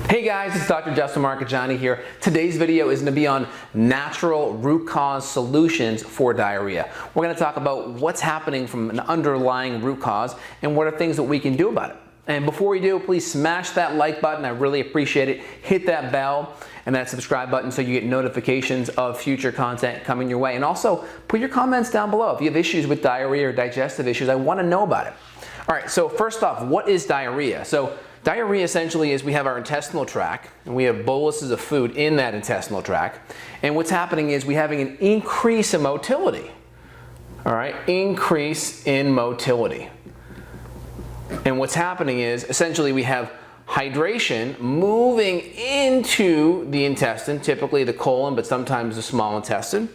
Hey guys, it's Dr. Justin Marchegiani here. Today's video is going to be on natural root cause solutions for diarrhea. We're going to talk about what's happening from an underlying root cause and what are things that we can do about it. And before we do, please smash that like button. I really appreciate it. Hit that bell and that subscribe button so you get notifications of future content coming your way. And also put your comments down below. If you have issues with diarrhea or digestive issues, I want to know about it. All right, so first off, what is diarrhea? So diarrhea essentially is we have our intestinal tract and we have boluses of food in that intestinal tract. And what's happening is we're having an increase in motility. All right, increase in motility. And what's happening is essentially we have hydration moving into the intestine, typically the colon, but sometimes the small intestine.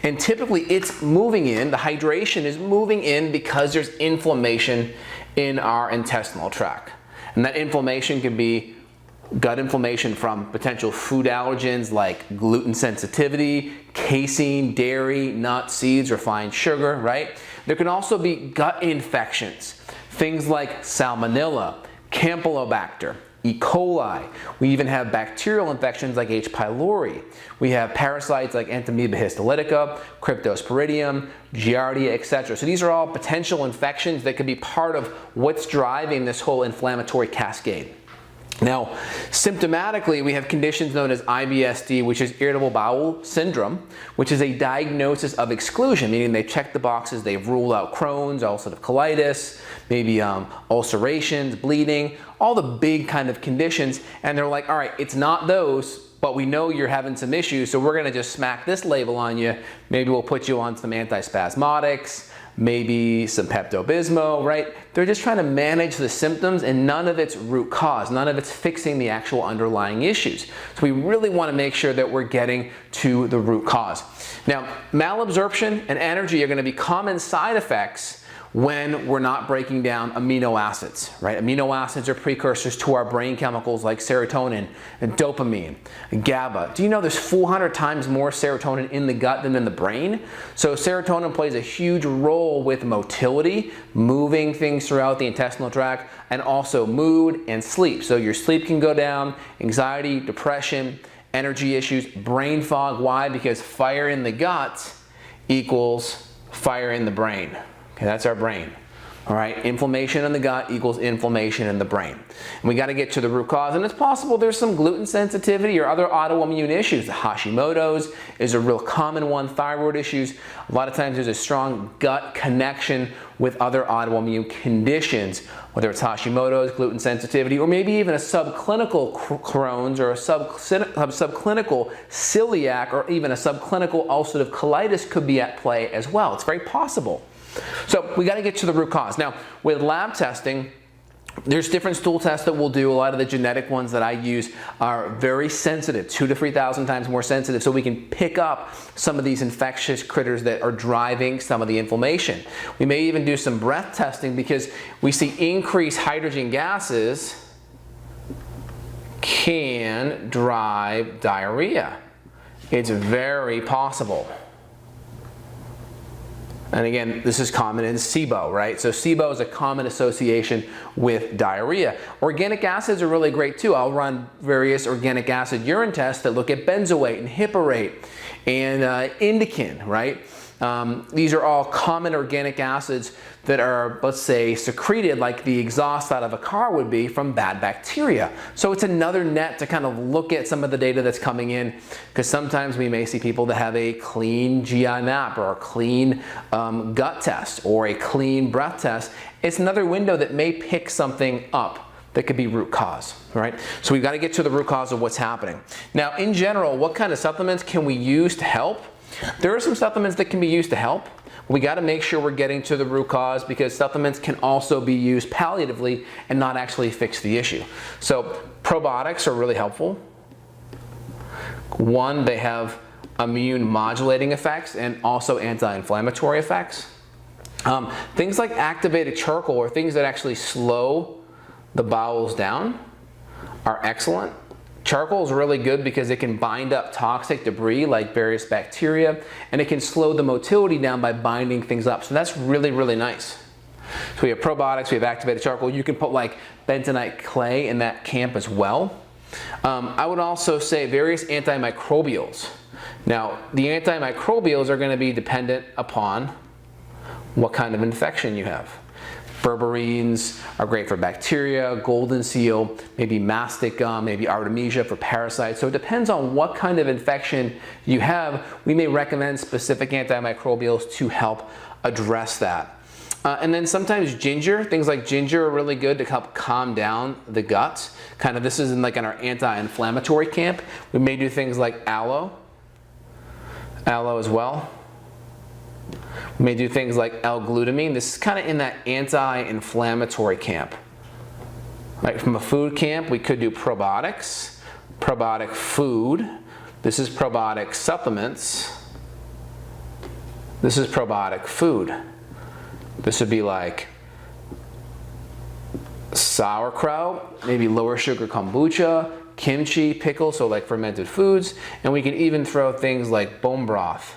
And typically it's moving in, the hydration is moving in because there's inflammation in our intestinal tract. And that inflammation can be gut inflammation from potential food allergens like gluten sensitivity, casein, dairy, nuts, seeds, refined sugar, right? There can also be gut infections, things like salmonella, Campylobacter, E. coli. We even have bacterial infections like H. pylori. We have parasites like Entamoeba histolytica, Cryptosporidium, Giardia, etc. So these are all potential infections that could be part of what's driving this whole inflammatory cascade. Now, symptomatically, we have conditions known as IBS-D, which is irritable bowel syndrome, which is a diagnosis of exclusion, meaning they check the boxes, they've ruled out Crohn's, ulcerative colitis, maybe ulcerations, bleeding, all the big kind of conditions, and they're like, all right, it's not those, but we know you're having some issues, so we're gonna just smack this label on you. Maybe we'll put you on some antispasmodics, maybe some Pepto-Bismol, right? They're just trying to manage the symptoms and none of it's root cause, none of it's fixing the actual underlying issues. So we really want to make sure that we're getting to the root cause. Now, malabsorption and energy are going to be common side effects when we're not breaking down amino acids, right? Amino acids are precursors to our brain chemicals like serotonin and dopamine and GABA. Do you know there's 400 times more serotonin in the gut than in the brain? So serotonin plays a huge role with motility, moving things throughout the intestinal tract, and also mood and sleep. So your sleep can go down, anxiety, depression, energy issues, brain fog. Why? Because fire in the gut equals fire in the brain. Okay, that's our brain. All right, inflammation in the gut equals inflammation in the brain. And we got to get to the root cause, and it's possible there's some gluten sensitivity or other autoimmune issues. The Hashimoto's is a real common one, thyroid issues. A lot of times there's a strong gut connection with other autoimmune conditions, whether it's Hashimoto's, gluten sensitivity, or maybe even a subclinical Crohn's or a subclinical celiac or even a subclinical ulcerative colitis could be at play as well. It's very possible. So we got to get to the root cause. Now, with lab testing, there's different stool tests that we'll do. A lot of the genetic ones that I use are very sensitive, 2,000 to 3,000 times more sensitive, so we can pick up some of these infectious critters that are driving some of the inflammation. We may even do some breath testing because we see increased hydrogen gases can drive diarrhea. It's very possible. And again, this is common in SIBO, right? So SIBO is a common association with diarrhea. Organic acids are really great too. I'll run various organic acid urine tests that look at benzoate and hippurate and indican, right? These are all common organic acids that are, let's say, secreted like the exhaust out of a car would be from bad bacteria. So it's another net to kind of look at some of the data that's coming in, because sometimes we may see people that have a clean GI map or a clean gut test or a clean breath test. It's another window that may pick something up that could be root cause, right? So we've got to get to the root cause of what's happening. Now, in general, what kind of supplements can we use to help? There are some supplements that can be used to help. We got to make sure we're getting to the root cause because supplements can also be used palliatively and not actually fix the issue. So probiotics are really helpful. One, they have immune modulating effects and also anti-inflammatory effects. Things like activated charcoal or things that actually slow the bowels down are excellent. Charcoal is really good because it can bind up toxic debris like various bacteria, and it can slow the motility down by binding things up. So that's really, really nice. So we have probiotics, we have activated charcoal. You can put like bentonite clay in that camp as well. I would also say various antimicrobials. Now, the antimicrobials are going to be dependent upon what kind of infection you have. Berberines are great for bacteria, golden seal, maybe mastic gum, maybe artemisia for parasites. So it depends on what kind of infection you have. We may recommend specific antimicrobials to help address that. And then sometimes ginger, things like ginger are really good to help calm down the gut. Kind of this is in our anti-inflammatory camp. We may do things like aloe as well. We may do things like L-glutamine. This is kind of in that anti-inflammatory camp. Like from a food camp, we could do probiotics, probiotic food. This is probiotic supplements. This is probiotic food. This would be like sauerkraut, maybe lower sugar kombucha, kimchi, pickles, so like fermented foods. And we can even throw things like bone broth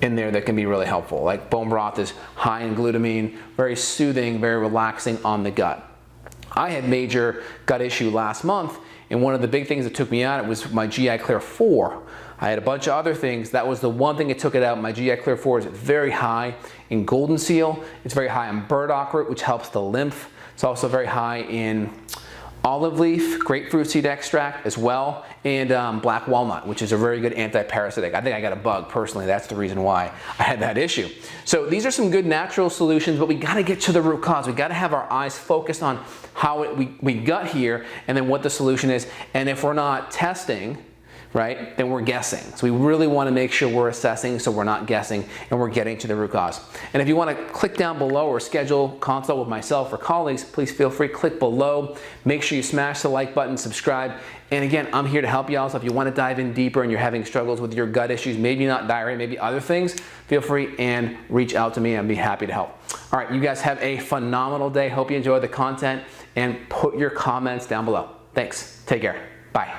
in there that can be really helpful. Like bone broth is high in glutamine, very soothing, very relaxing on the gut. I had major gut issue last month, and one of the big things that took me out it was my GI Clear 4. I had a bunch of other things. That was the one thing that took it out. My GI Clear 4 is very high in golden seal. It's very high in burdock root, which helps the lymph. It's also very high in olive leaf, grapefruit seed extract as well, and black walnut, which is a very good anti-parasitic. I think I got a bug personally. That's the reason why I had that issue. So these are some good natural solutions, but we got to get to the root cause. We got to have our eyes focused on how we got here and then what the solution is. And if we're not testing, right, then we're guessing. So we really want to make sure we're assessing so we're not guessing and we're getting to the root cause. And if you want to click down below or schedule consult with myself or colleagues, please feel free, click below. Make sure you smash the like button, subscribe. And again, I'm here to help you out. So if you want to dive in deeper and you're having struggles with your gut issues, maybe not diarrhea, maybe other things, feel free and reach out to me and I'd be happy to help. All right, you guys have a phenomenal day. Hope you enjoy the content and put your comments down below. Thanks. Take care. Bye.